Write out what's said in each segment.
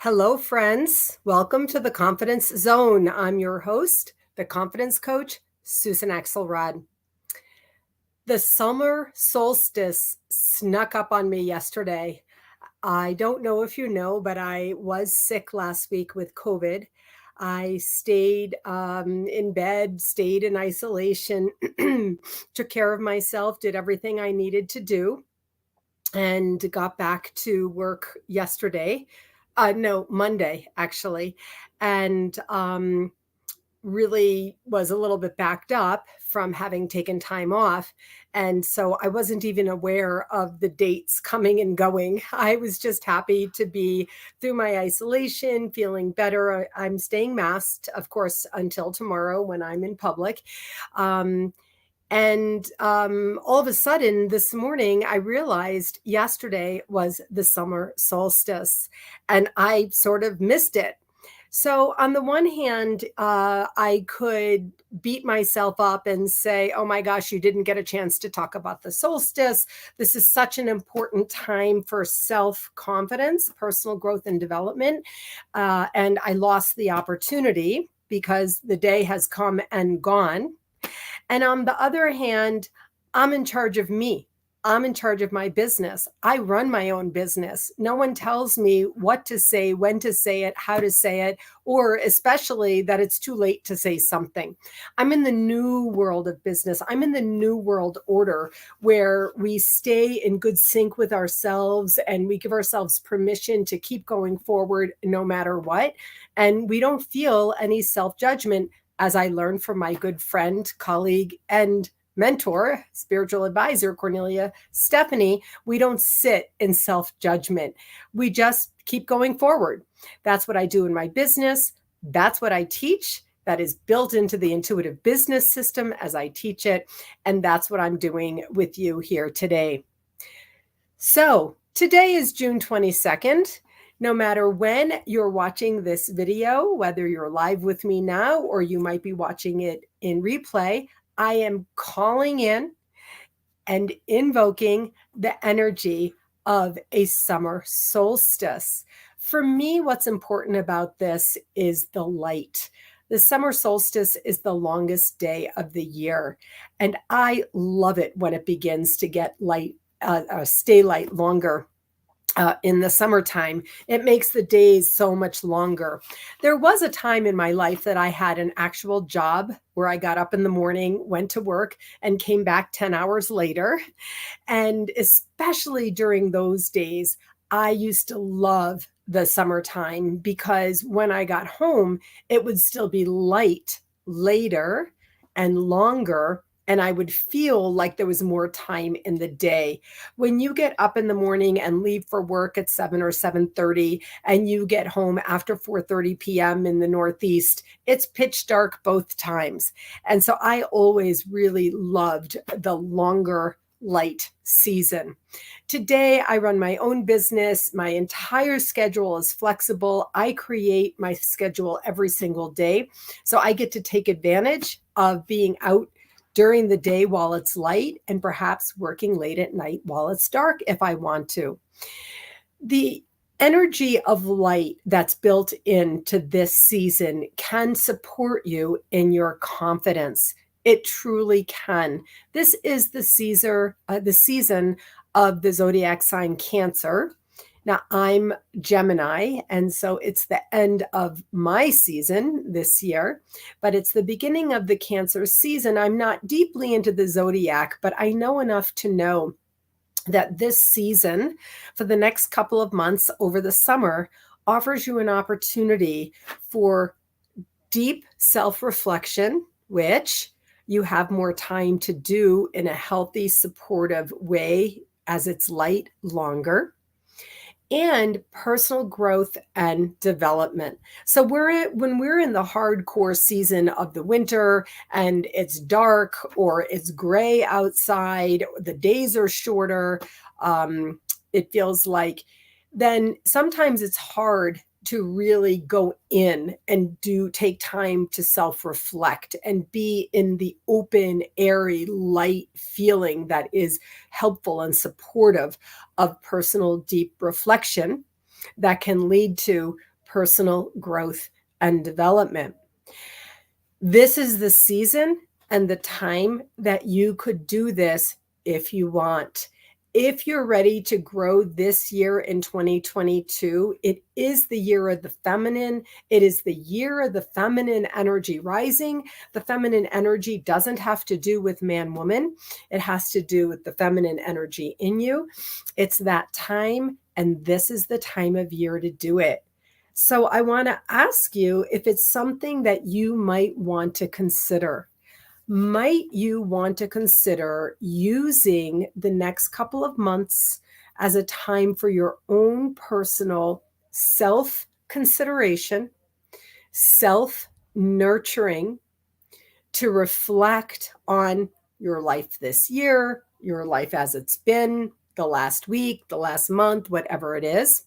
Hello, friends. Welcome to the Confidence Zone. I'm your host, the confidence coach, Susan Axelrod. The summer solstice snuck up on me yesterday. I don't know if you know, but I was sick last week with COVID. I stayed in bed, stayed in isolation, took care of myself, did everything I needed to do, and got back to work yesterday. No, Monday, actually. And really was a little bit backed up from having taken time off. And so I wasn't even aware of the dates coming and going. I was just happy to be through my isolation, feeling better. I'm staying masked, of course, until tomorrow when I'm in public. And all of a sudden, this morning, I realized yesterday was the summer solstice, and I sort of missed it. So, on the one hand, I could beat myself up and say, oh my gosh, you didn't get a chance to talk about the solstice. This is such an important time for self confidence, personal growth, and development. And I lost the opportunity because the day has come and gone. And on the other hand, I'm in charge of me. I'm in charge of my business. I run my own business. No one tells me what to say, when to say it, how to say it, or especially that it's too late to say something. I'm in the new world of business. I'm in the new world order where we stay in good sync with ourselves and we give ourselves permission to keep going forward no matter what. And we don't feel any self-judgment, as I learned from my good friend, colleague, and mentor, spiritual advisor, Cornelia Stephanie. We don't sit in self-judgment. We just keep going forward. That's what I do in my business. That's what I teach. That is built into the intuitive business system as I teach it. And that's what I'm doing with you here today. So today is June 22nd. No matter when you're watching this video, whether you're live with me now or you might be watching it in replay, I am calling in and invoking the energy of a summer solstice. For me, what's important about this is the light. The summer solstice is the longest day of the year, and I love it when it begins to get light, stay light longer. In the summertime, it makes the days so much longer. There was a time in my life that I had an actual job where I got up in the morning, went to work, and came back 10 hours later. And especially during those days, I used to love the summertime because when I got home, it would still be light later and longer, and I would feel like there was more time in the day. When you get up in the morning and leave for work at 7 or 7:30 and you get home after 4:30 p.m. in the Northeast, it's pitch dark both times. And so I always really loved the longer light season. Today, I run my own business. My entire schedule is flexible. I create my schedule every single day. So I get to take advantage of being out during the day while it's light and perhaps working late at night while it's dark if I want to. The energy of light that's built into this season can support you in your confidence. It truly can. This is the season of the zodiac sign Cancer. Now, I'm Gemini, and so it's the end of my season this year, but it's the beginning of the Cancer season. I'm not deeply into the zodiac, but I know enough to know that this season, for the next couple of months over the summer, offers you an opportunity for deep self-reflection, which you have more time to do in a healthy, supportive way as it's light longer, and personal growth and development. So when we're in the hardcore season of the winter and it's dark or it's gray outside, the days are shorter, it feels like, then sometimes it's hard to really go in and take time to self-reflect and be in the open, airy, light feeling that is helpful and supportive of personal deep reflection that can lead to personal growth and development. This is the season and the time that you could do this if you want. If you're ready to grow this year in 2022, it is the year of the feminine. It is the year of the feminine energy rising. The feminine energy doesn't have to do with man, woman. It has to do with the feminine energy in you. It's that time, and this is the time of year to do it. So I want to ask you if it's something that you might want to consider. Might you want to consider using the next couple of months as a time for your own personal self consideration, self nurturing, to reflect on your life this year, your life as it's been, the last week, the last month, whatever it is,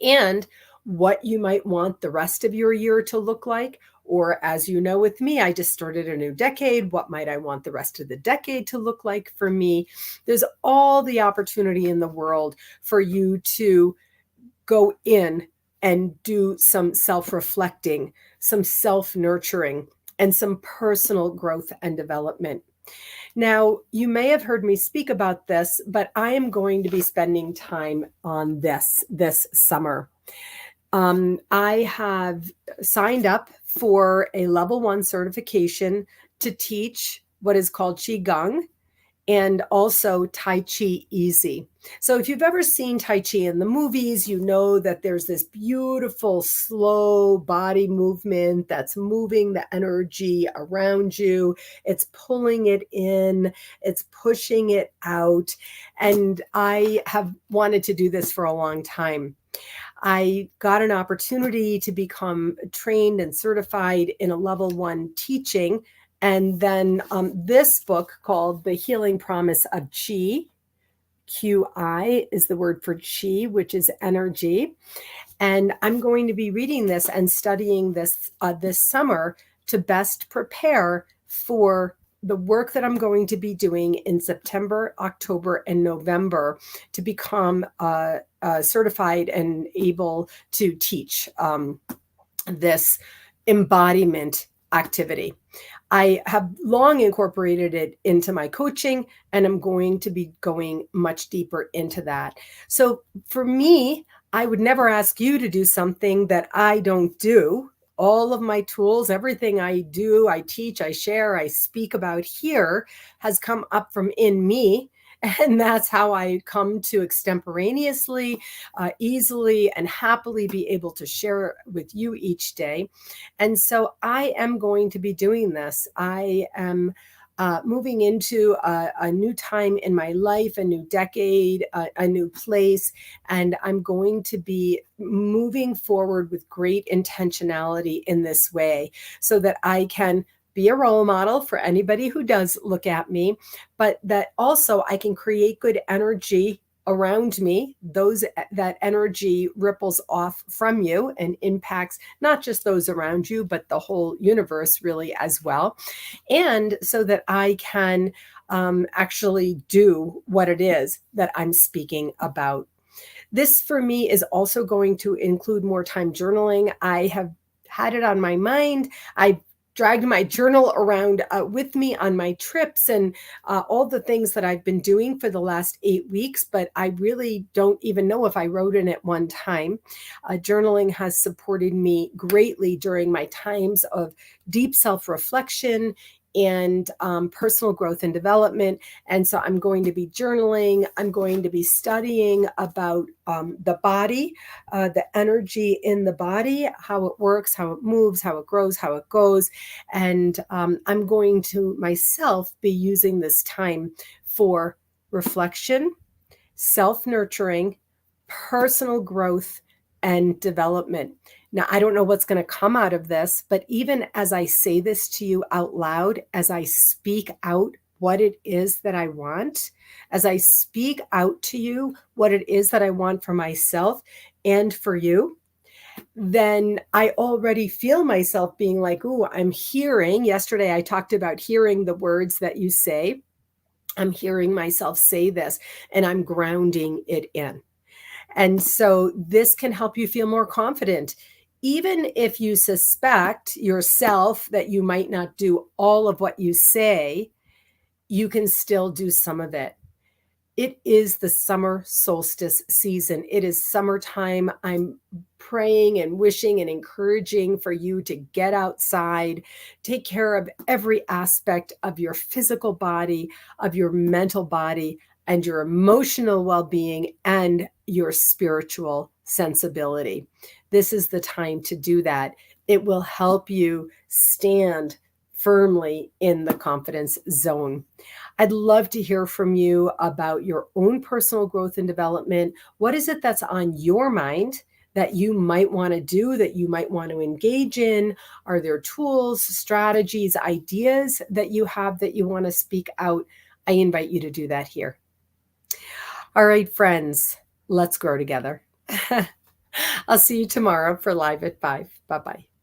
and what you might want the rest of your year to look like? Or, as you know, with me, I just started a new decade. What might I want the rest of the decade to look like for me? There's all the opportunity in the world for you to go in and do some self-reflecting, some self-nurturing, and some personal growth and development. Now, you may have heard me speak about this, but I am going to be spending time on this summer. I have signed up for a level 1 certification to teach what is called Qigong and also Tai Chi Easy. So if you've ever seen Tai Chi in the movies, you know that there's this beautiful, slow body movement that's moving the energy around you. It's pulling it in, it's pushing it out. And I have wanted to do this for a long time. I got an opportunity to become trained and certified in a level 1 teaching. And then this book called The Healing Promise of Qi, QI is the word for Qi, which is energy. And I'm going to be reading this and studying this this summer to best prepare for the work that I'm going to be doing in September, October, and November to become certified and able to teach this embodiment activity. I have long incorporated it into my coaching, and I'm going to be going much deeper into that. So for me, I would never ask you to do something that I don't do. All of my tools, everything I do, I teach, I share, I speak about here has come up from in me. And that's how I come to extemporaneously, easily, and happily be able to share with you each day. And so I am going to be doing this. I am moving into a new time in my life, a new decade, a new place. And I'm going to be moving forward with great intentionality in this way so that I can be a role model for anybody who does look at me, but that also I can create good energy around me. That energy ripples off from you and impacts not just those around you, but the whole universe really as well. And so that I can actually do what it is that I'm speaking about. This for me is also going to include more time journaling. I have had it on my mind. I dragged my journal around with me on my trips and all the things that I've been doing for the last 8 weeks, but I really don't even know if I wrote in it one time. Journaling has supported me greatly during my times of deep self-reflection and personal growth and development. And so I'm going to be journaling. I'm going to be studying about the body, the energy in the body, how it works, how it moves, how it grows, how it goes. And I'm going to myself be using this time for reflection, self-nurturing, personal growth, and development. Now, I don't know what's going to come out of this, but even as I say this to you out loud, as I speak out what it is that I want, as I speak out to you what it is that I want for myself and for you, then I already feel myself being like, ooh, I'm hearing. Yesterday, I talked about hearing the words that you say. I'm hearing myself say this, and I'm grounding it in. And so this can help you feel more confident even if you suspect yourself that you might not do all of what you say, you can still do some of it. It is the summer solstice season. It is summertime. I'm praying and wishing and encouraging for you to get outside, take care of every aspect of your physical body, of your mental body, and your emotional well being and your spiritual sensibility. This is the time to do that. It will help you stand firmly in the confidence zone. I'd love to hear from you about your own personal growth and development. What is it that's on your mind that you might want to do, that you might want to engage in? Are there tools, strategies, ideas that you have that you want to speak out? I invite you to do that here. All right, friends, let's grow together. I'll see you tomorrow for Live at 5. Bye-bye.